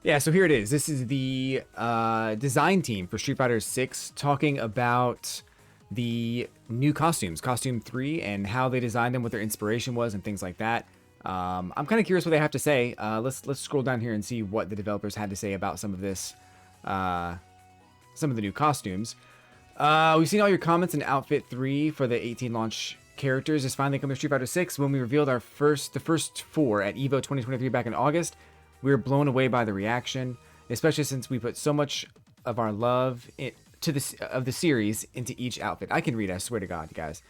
Yeah, so here it is. This is the design team for Street Fighter 6 talking about the new costumes, Costume 3, and how they designed them, what their inspiration was, and things like that. I'm kind of curious what they have to say. Let's scroll down here and see what the developers had to say about some of this, some of the new costumes. We've seen all your comments in Outfit 3 for the 18 launch characters is finally coming to Street Fighter 6. When we revealed the first 4 at EVO 2023 back in August, we were blown away by the reaction, especially since we put so much of our love of the series into each outfit. I can read, I swear to God, you guys.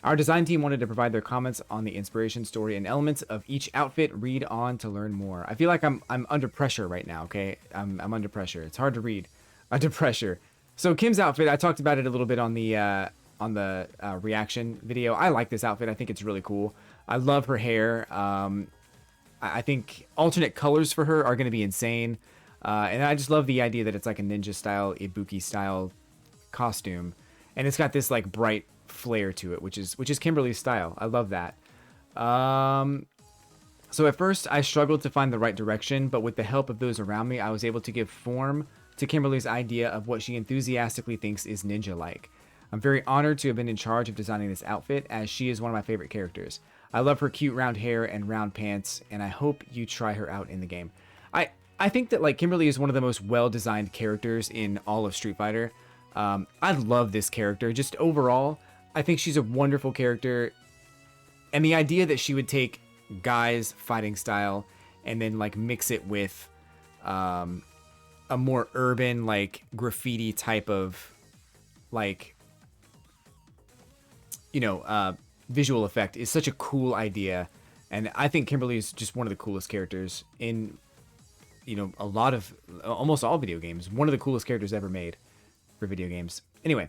Our design team wanted to provide their comments on the inspiration, story, and elements of each outfit. Read on to learn more. I feel like I'm under pressure right now, okay? I'm under pressure. It's hard to read. Under pressure. So Kim's outfit, I talked about it a little bit on the reaction video. I like this outfit. I think it's really cool. I love her hair. I think alternate colors for her are going to be insane. And I just love the idea that it's like a ninja style, Ibuki style costume. And it's got this like bright flair to it, which is Kimberly's style. I love that. So at first I struggled to find the right direction, but with the help of those around me, I was able to give form to Kimberly's idea of what she enthusiastically thinks is ninja-like. I'm very honored to have been in charge of designing this outfit, as she is one of my favorite characters. I love her cute round hair and round pants, and I hope you try her out in the game. I think that like Kimberly is one of the most well-designed characters in all of Street Fighter. I love this character. Just overall, I think she's a wonderful character. And the idea that she would take Guy's fighting style and then like mix it with a more urban, like graffiti type of like, you know, visual effect is such a cool idea. And I think Kimberly is just one of the coolest characters in, you know, almost all video games. One of the coolest characters ever made for video games. Anyway,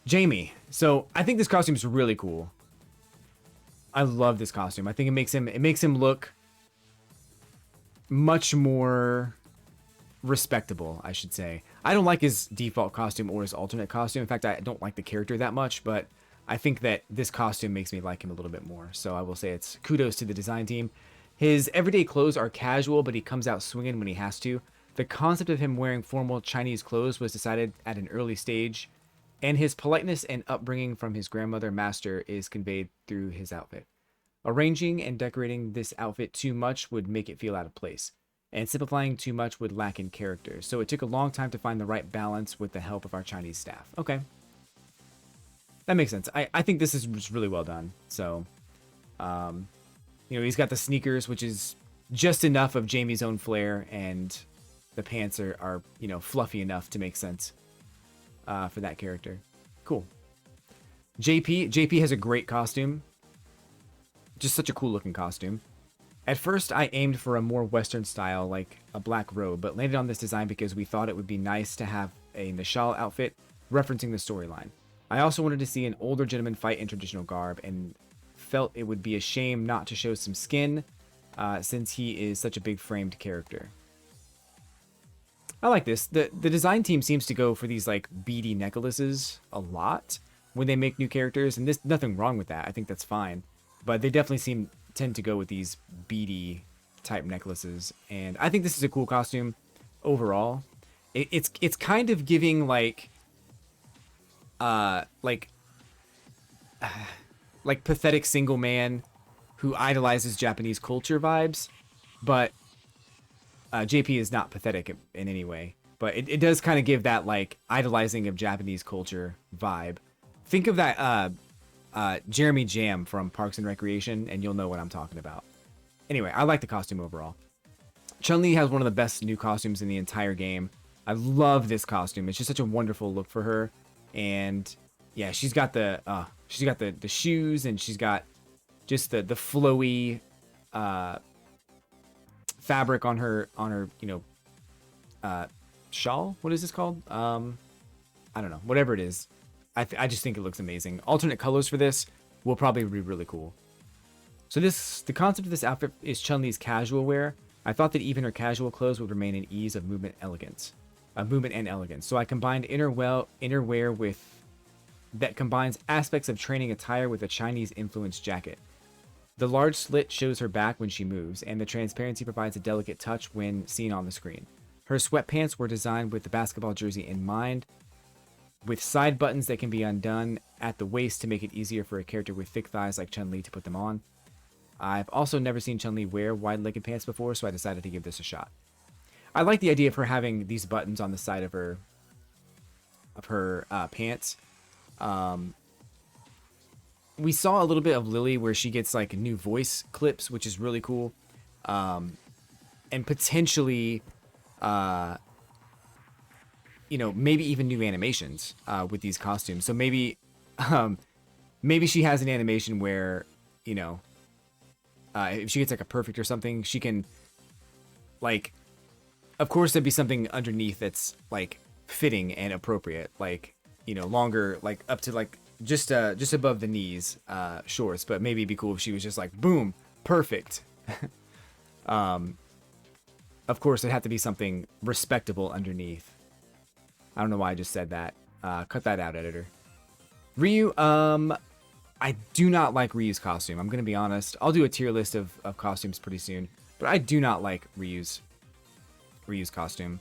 Jamie. So I think this costume is really cool. I love this costume. I think it makes him look much more respectable, I should say. I don't like his default costume or his alternate costume. In fact, I don't like the character that much, but I think that this costume makes me like him a little bit more. So I will say it's kudos to the design team. His everyday clothes are casual, but he comes out swinging when he has to. The concept of him wearing formal Chinese clothes was decided at an early stage, and his politeness and upbringing from his grandmother master is conveyed through his outfit. Arranging and decorating this outfit too much would make it feel out of place, and simplifying too much would lack in character. So it took a long time to find the right balance with the help of our Chinese staff. Okay. That makes sense. I think this is just really well done. So, you know, he's got the sneakers, which is just enough of Jamie's own flair, and the pants are you know, fluffy enough to make sense for that character. Cool. JP has a great costume. Just such a cool looking costume. At first, I aimed for a more Western style, like a black robe, but landed on this design because we thought it would be nice to have a Nishal outfit referencing the storyline. I also wanted to see an older gentleman fight in traditional garb, and felt it would be a shame not to show some skin, since he is such a big framed character. I like this. The design team seems to go for these like beady necklaces a lot when they make new characters, and there's nothing wrong with that. I think that's fine. But they definitely tend to go with these beady type necklaces, and I think this is a cool costume overall. It's kind of giving like pathetic single man who idolizes Japanese culture vibes, but JP is not pathetic in any way, but it does kind of give that like idolizing of Japanese culture vibe. Think of that Jeremy Jam from Parks and Recreation, and you'll know what I'm talking about. Anyway, I like the costume overall. Chun-Li has one of the best new costumes in the entire game. I love this costume. It's just such a wonderful look for her, and yeah, she's got the shoes, and she's got just the flowy fabric on her you know shawl. What is this called? I don't know. Whatever it is. I just think it looks amazing. Alternate colors for this will probably be really cool. So the concept of this outfit is Chun-Li's casual wear. I thought that even her casual clothes would remain an ease of movement and elegance. So I combined inner wear with that combines aspects of training attire with a Chinese influenced jacket. The large slit shows her back when she moves, and the transparency provides a delicate touch when seen on the screen. Her sweatpants were designed with the basketball jersey in mind, with side buttons that can be undone at the waist to make it easier for a character with thick thighs like Chun-Li to put them on. I've also never seen Chun-Li wear wide-legged pants before, so I decided to give this a shot. I like the idea of her having these buttons on the side of her pants. We saw a little bit of Lily where she gets like new voice clips, which is really cool, and potentially, maybe even new animations with these costumes. So maybe, maybe she has an animation where, if she gets like a perfect or something, she can, like, of course there'd be something underneath that's like fitting and appropriate, like, longer, like up to like just above the knees, shorts. But maybe it'd be cool if she was just like, boom, perfect. Of course it'd have to be something respectable underneath. I don't know why I just said that. Cut that out, editor. Ryu, I do not like Ryu's costume. I'm gonna be honest. I'll do a tier list of costumes pretty soon, but I do not like Ryu's costume.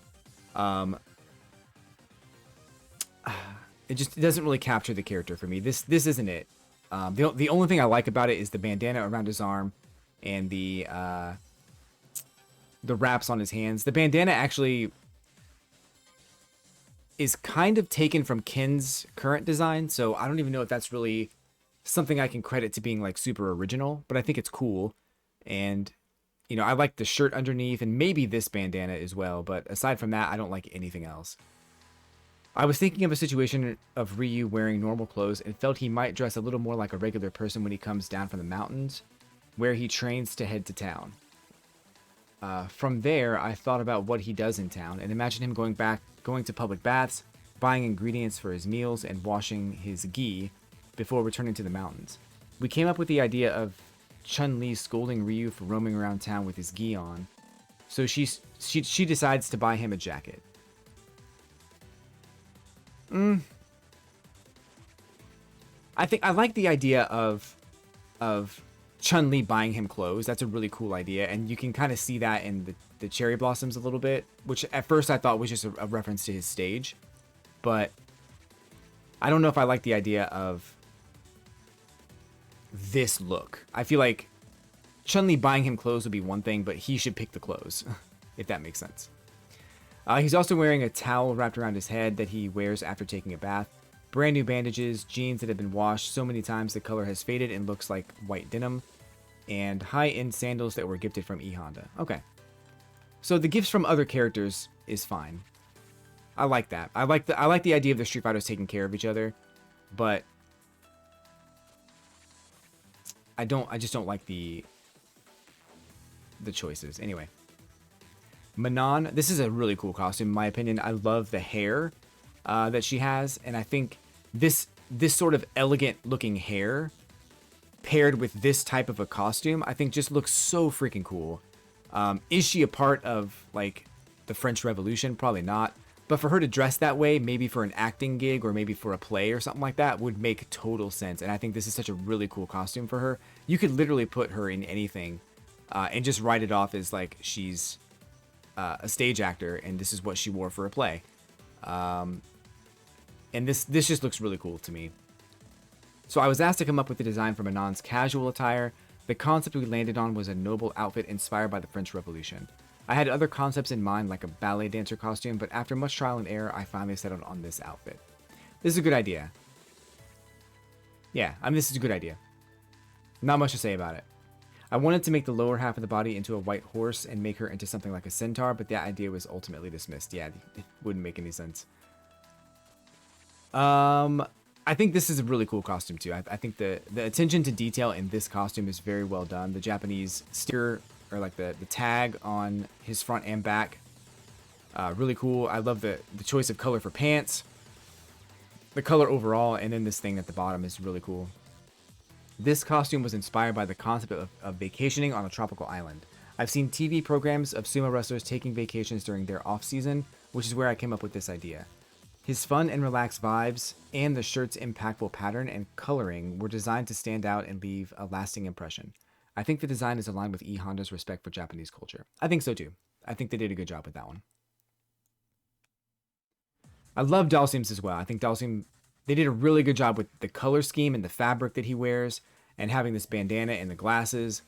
It doesn't really capture the character for me. This isn't it. The only thing I like about it is the bandana around his arm and the wraps on his hands. The bandana actually is kind of taken from Ken's current design, so I don't even know if that's really something I can credit to being like super original, but I think it's cool. And I like the shirt underneath and maybe this bandana as well, but aside from that, I don't like anything else. I was thinking of a situation of Ryu wearing normal clothes and felt he might dress a little more like a regular person when he comes down from the mountains, where he trains to head to town. From there, I thought about what he does in town and imagined him going to public baths, buying ingredients for his meals, and washing his gi before returning to the mountains. We came up with the idea of Chun-Li scolding Ryu for roaming around town with his gi on, so she decides to buy him a jacket. I think I like the idea of Chun-Li buying him clothes. That's a really cool idea, and you can kind of see that in the cherry blossoms a little bit, which at first I thought was just a reference to his stage, but I don't know if I like the idea of this look. I feel like Chun-Li buying him clothes would be one thing, but he should pick the clothes, if that makes sense. He's also wearing a towel wrapped around his head that he wears after taking a bath. Brand new bandages, jeans that have been washed so many times the color has faded and looks like white denim, and high-end sandals that were gifted from E Honda. Okay. So the gifts from other characters is fine. I like that. I like the idea of the Street Fighters taking care of each other, but I just don't like the choices. Anyway. Manon, this is a really cool costume in my opinion. I love the hair that she has, and I think this sort of elegant looking hair paired with this type of a costume, I think just looks so freaking cool. Is she a part of like the French Revolution? Probably not. But for her to dress that way, maybe for an acting gig or maybe for a play or something like that, would make total sense. And I think this is such a really cool costume for her. You could literally put her in anything and just write it off as like she's a stage actor and this is what she wore for a play. And this just looks really cool to me. So I was asked to come up with a design for Manon's casual attire. The concept we landed on was a noble outfit inspired by the French Revolution. I had other concepts in mind, like a ballet dancer costume, but after much trial and error, I finally settled on this outfit. This is a good idea. Yeah, I mean, this is a good idea. Not much to say about it. I wanted to make the lower half of the body into a white horse and make her into something like a centaur, but that idea was ultimately dismissed. Yeah, it wouldn't make any sense. I think this is a really cool costume too. I think the attention to detail in this costume is very well done. The Japanese sticker, or like the tag on his front and back, really cool. I love the choice of color for pants, the color overall, and then this thing at the bottom is really cool. This costume was inspired by the concept of vacationing on a tropical island. I've seen TV programs of sumo wrestlers taking vacations during their off season, which is where I came up with this idea. His fun and relaxed vibes and the shirt's impactful pattern and coloring were designed to stand out and leave a lasting impression. I think the design is aligned with E Honda's respect for Japanese culture. I think so too. I think they did a good job with that one. I love Dalsim's as well. I think Dalsim, they did a really good job with the color scheme and the fabric that he wears and having this bandana and the glasses.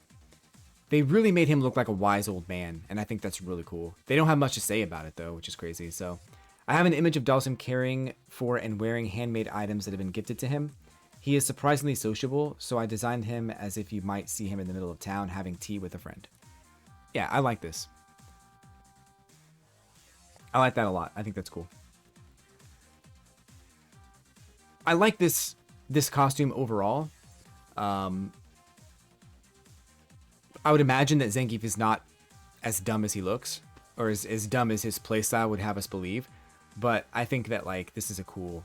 They really made him look like a wise old man, and I think that's really cool. They don't have much to say about it though, which is crazy. So I have an image of Dalsim caring for and wearing handmade items that have been gifted to him. He is surprisingly sociable, so I designed him as if you might see him in the middle of town having tea with a friend. Yeah, I like this. I like that a lot. I think that's cool. I like this costume overall. I would imagine that Zangief is not as dumb as he looks, or as dumb as his playstyle would have us believe. But I think that like this is a cool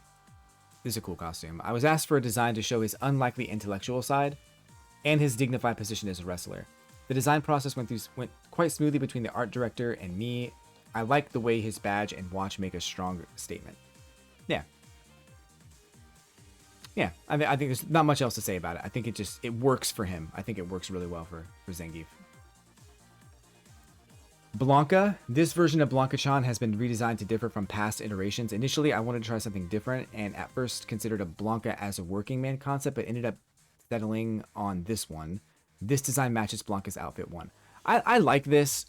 costume. I was asked for a design to show his unlikely intellectual side and his dignified position as a wrestler. The design process went quite smoothly between the art director and me. I like the way his badge and watch make a strong statement. Yeah. Yeah, I think there's not much else to say about it. I think it works for him. I think it works really well for Zangief. Blanca. This version of Blanca-chan has been redesigned to differ from past iterations. Initially, I wanted to try something different, and at first considered a Blanca as a working man concept, but ended up settling on this one. This design matches Blanca's outfit one. I like this,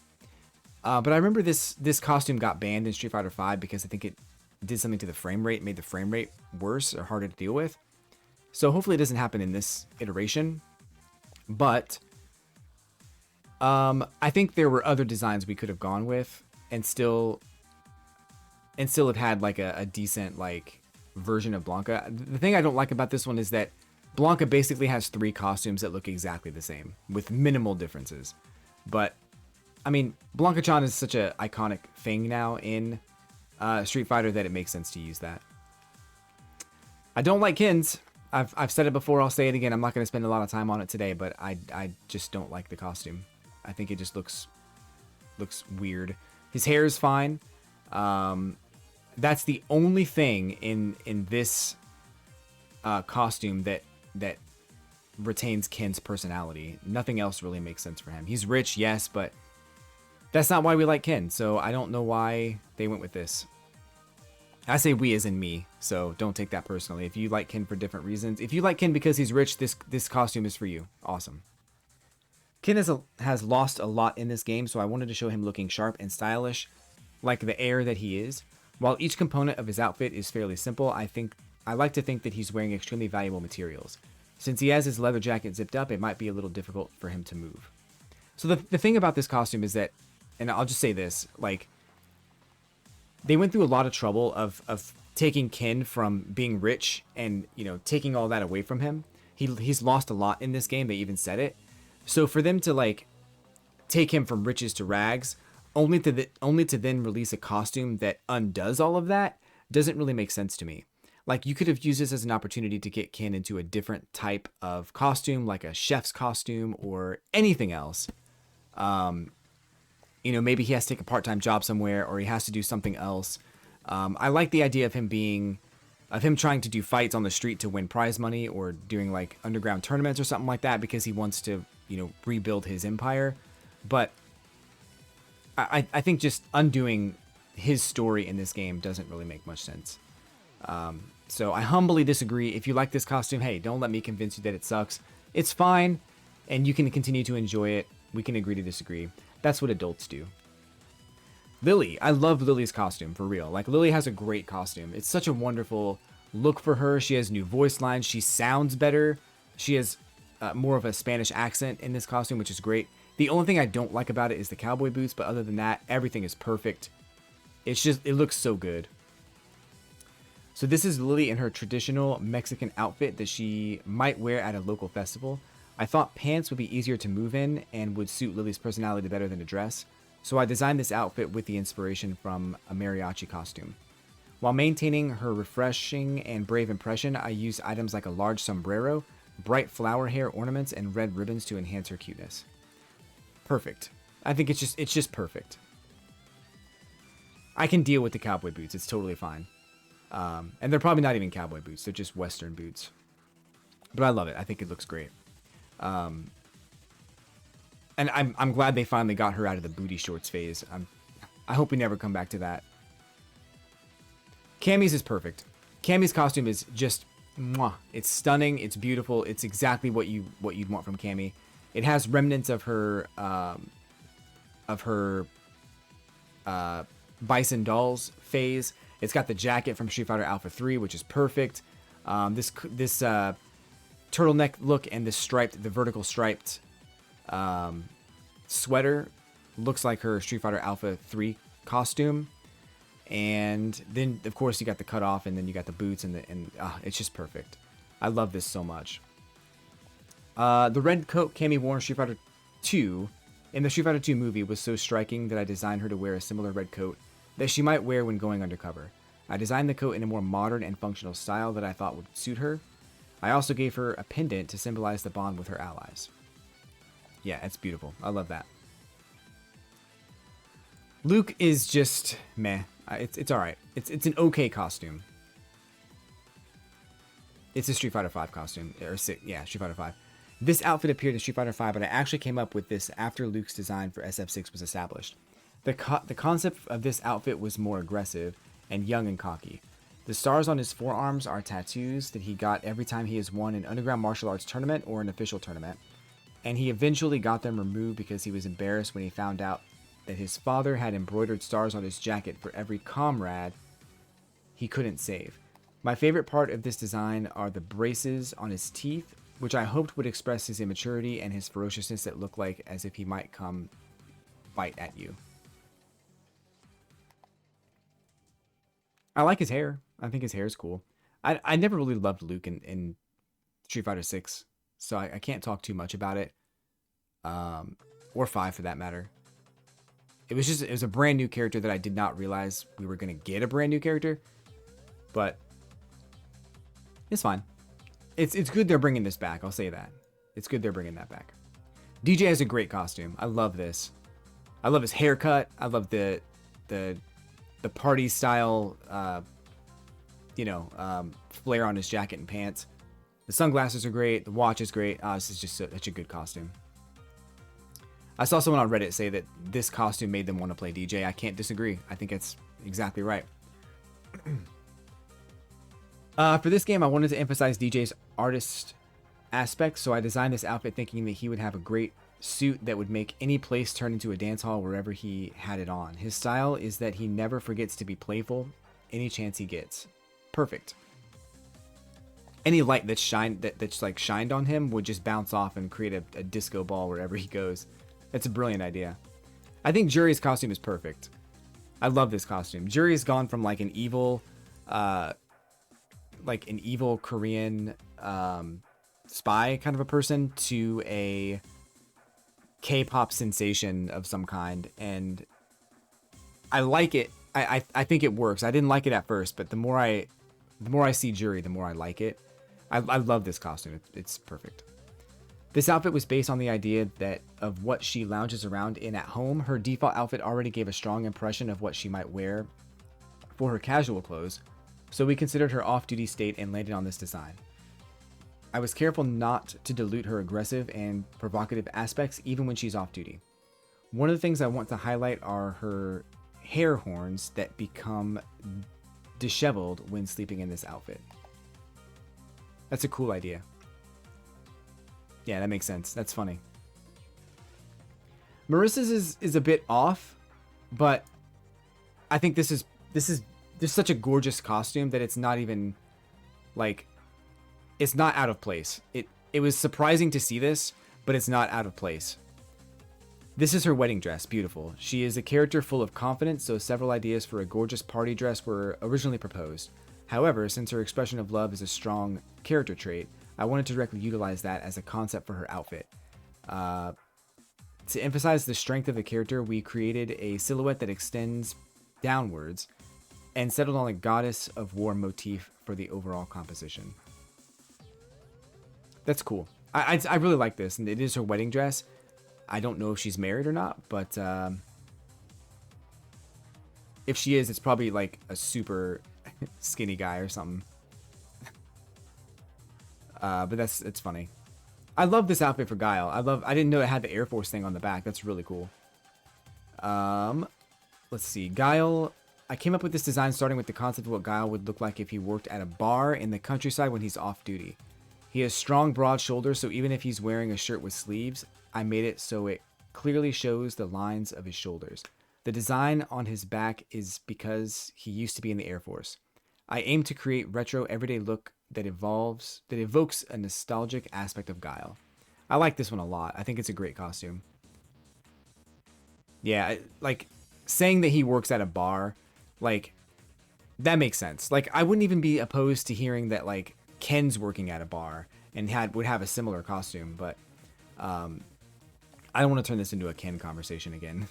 but I remember this costume got banned in Street Fighter V because I think it did something to the frame rate, made the frame rate worse or harder to deal with. So hopefully it doesn't happen in this iteration, but I think there were other designs we could have gone with and still have had like a decent like version of Blanca. The thing I don't like about this one is that Blanca basically has 3 costumes that look exactly the same with minimal differences. But I mean, Blanca-chan is such an iconic thing now in Street Fighter that it makes sense to use that. I don't like Ken's. I've said it before, I'll say it again. I'm not going to spend a lot of time on it today, but I just don't like the costume. I think it just looks weird. His hair is fine. That's the only thing in this costume that retains Ken's personality. Nothing else really makes sense for him. He's rich, yes, but that's not why we like Ken, so I don't know why they went with this. I say we as in me, so don't take that personally. If you like Ken for different reasons, if you like Ken because he's rich, this costume is for you. Awesome. Ken has lost a lot in this game, so I wanted to show him looking sharp and stylish, like the heir that he is. While each component of his outfit is fairly simple, I like to think that he's wearing extremely valuable materials. Since he has his leather jacket zipped up, it might be a little difficult for him to move. So the thing about this costume is that, and I'll just say this, like, they went through a lot of trouble of taking Ken from being rich and, you know, taking all that away from him. He's lost a lot in this game. They even said it. So for them to like take him from riches to rags, only to then release a costume that undoes all of that, doesn't really make sense to me. Like, you could have used this as an opportunity to get Ken into a different type of costume, like a chef's costume or anything else. You know, maybe he has to take a part-time job somewhere, or he has to do something else. I like the idea of him trying to do fights on the street to win prize money, or doing like underground tournaments or something like that because he wants to, you know, rebuild his empire. But I think just undoing his story in this game doesn't really make much sense. So I humbly disagree. If you like this costume, hey, don't let me convince you that it sucks. It's fine, and you can continue to enjoy it. We can agree to disagree. That's what adults do. Lily. I love Lily's costume, for real. Like, Lily has a great costume. It's such a wonderful look for her. She has new voice lines. She sounds better. She has more of a Spanish accent in this costume, which is great. The only thing I don't like about it is the cowboy boots, but other than that, everything is perfect. It's just, it looks so good. So this is Lily in her traditional Mexican outfit that she might wear at a local festival. I thought pants would be easier to move in and would suit Lily's personality better than a dress, so I designed this outfit with the inspiration from a mariachi costume. While maintaining her refreshing and brave impression, I used items like a large sombrero, bright flower hair ornaments, and red ribbons to enhance her cuteness. Perfect. I think it's just perfect. I can deal with the cowboy boots. It's totally fine. And they're probably not even cowboy boots. They're just Western boots. But I love it. I think it looks great. And I'm glad they finally got her out of the booty shorts phase. I hope we never come back to that. Cammy's is perfect. Cammy's costume is just mwah. It's stunning. It's beautiful. It's exactly what you'd want from Cammy. It has remnants of her Bison Dolls phase. It's got the jacket from Street Fighter Alpha 3, which is perfect. This turtleneck look and the vertical striped sweater looks like her Street Fighter Alpha 3 costume. And then, of course, you got the cutoff, and then you got the boots, and it's just perfect. I love this so much. The red coat Cammy wore in Street Fighter 2 in the Street Fighter 2 movie was so striking that I designed her to wear a similar red coat that she might wear when going undercover. I designed the coat in a more modern and functional style that I thought would suit her. I also gave her a pendant to symbolize the bond with her allies. Yeah, it's beautiful. I love that. Luke is just meh. It's all right. It's an okay costume. It's a Street Fighter 5 costume, yeah, Street Fighter 5. This outfit appeared in Street Fighter 5, but I actually came up with this after Luke's design for SF6 was established. The concept of this outfit was more aggressive and young and cocky. The stars on his forearms are tattoos that he got every time he has won an underground martial arts tournament or an official tournament, and he eventually got them removed because he was embarrassed when he found out that his father had embroidered stars on his jacket for every comrade he couldn't save. My favorite part of this design are the braces on his teeth, which I hoped would express his immaturity and his ferociousness that look like as if he might come bite at you. I like his hair. I think his hair is cool. I never really loved Luke in Street Fighter 6, so I can't talk too much about it. Or 5 for that matter. It was a brand new character that I did not realize we were going to get a brand new character. But it's fine. It's good they're bringing this back. I'll say that. It's good they're bringing that back. DJ has a great costume. I love this. I love his haircut. I love the party style, flare on his jacket and pants. The sunglasses are great. The watch is great. This is just such a good costume. I saw someone on Reddit say that this costume made them want to play DJ. I can't disagree. I think it's exactly right. For this game, I wanted to emphasize DJ's artist aspect, so I designed this outfit thinking that he would have a great suit that would make any place turn into a dance hall wherever he had it on. His style is that he never forgets to be playful any chance he gets. Perfect. Any light that's shined on him would just bounce off and create a disco ball wherever he goes. That's a brilliant idea. I think Juri's costume is perfect. I love this costume. Juri's gone from like an evil Korean spy kind of a person to a K-pop sensation of some kind, and I like it. I think it works. I didn't like it at first, but the more I see Juri, the more I like it. I love this costume. It's perfect. This outfit was based on the idea that of what she lounges around in at home. Her default outfit already gave a strong impression of what she might wear for her casual clothes, so we considered her off-duty state and landed on this design. I was careful not to dilute her aggressive and provocative aspects even when she's off-duty. One of the things I want to highlight are her hair horns that become disheveled when sleeping in this outfit. That's a cool idea. Yeah, that makes sense. That's funny. Marissa's is a bit off, but I think this is such a gorgeous costume that it's not even like, it's not out of place. It was surprising to see this, but it's not out of place. This is her wedding dress. Beautiful. She is a character full of confidence, so several ideas for a gorgeous party dress were originally proposed. However, since her expression of love is a strong character trait, I wanted to directly utilize that as a concept for her outfit. To emphasize the strength of the character, we created a silhouette that extends downwards and settled on a goddess of war motif for the overall composition. That's cool. I really like this, and it is her wedding dress. I don't know if she's married or not, but if she is, it's probably like a super skinny guy or something. But it's funny. I love this outfit for Guile. I didn't know it had the Air Force thing on the back. That's really cool. Let's see. Guile, I came up with this design starting with the concept of what Guile would look like if he worked at a bar in the countryside when he's off duty. He has strong, broad shoulders, so even if he's wearing a shirt with sleeves, I made it so it clearly shows the lines of his shoulders. The design on his back is because he used to be in the Air Force. I aim to create retro, everyday look that evokes a nostalgic aspect of Guile. I like this one a lot. I think it's a great costume. Yeah, like saying that he works at a bar, like that makes sense. Like I wouldn't even be opposed to hearing that like Ken's working at a bar and would have a similar costume, but I don't want to turn this into a Ken conversation again.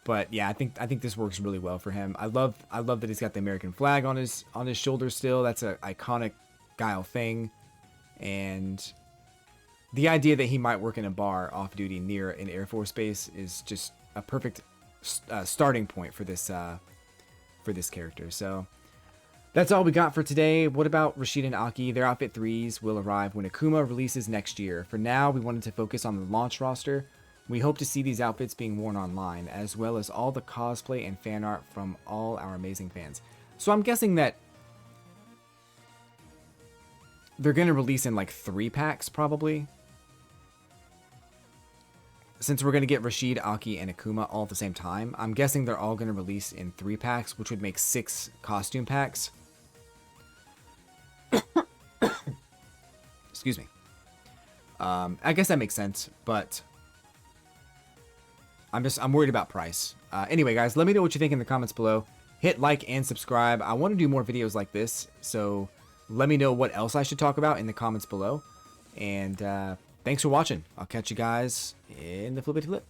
But yeah, I think this works really well for him. I love that he's got the American flag on his shoulder still. That's an iconic Guile thing. And the idea that he might work in a bar off duty near an Air Force base is just a perfect starting point for this character. So that's all we got for today. What about Rashid and Aki? Their outfit 3s will arrive when Akuma releases next year. For now, we wanted to focus on the launch roster. We hope to see these outfits being worn online, as well as all the cosplay and fan art from all our amazing fans. So I'm guessing that they're going to release in like 3 packs, probably. Since we're going to get Rashid, Aki, and Akuma all at the same time, I'm guessing they're all going to release in 3 packs, which would make 6 costume packs. Excuse me. I guess that makes sense, but I'm worried about price. Anyway, guys, let me know what you think in the comments below. Hit like and subscribe. I want to do more videos like this, so let me know what else I should talk about in the comments below. And thanks for watching. I'll catch you guys in the flippity flip.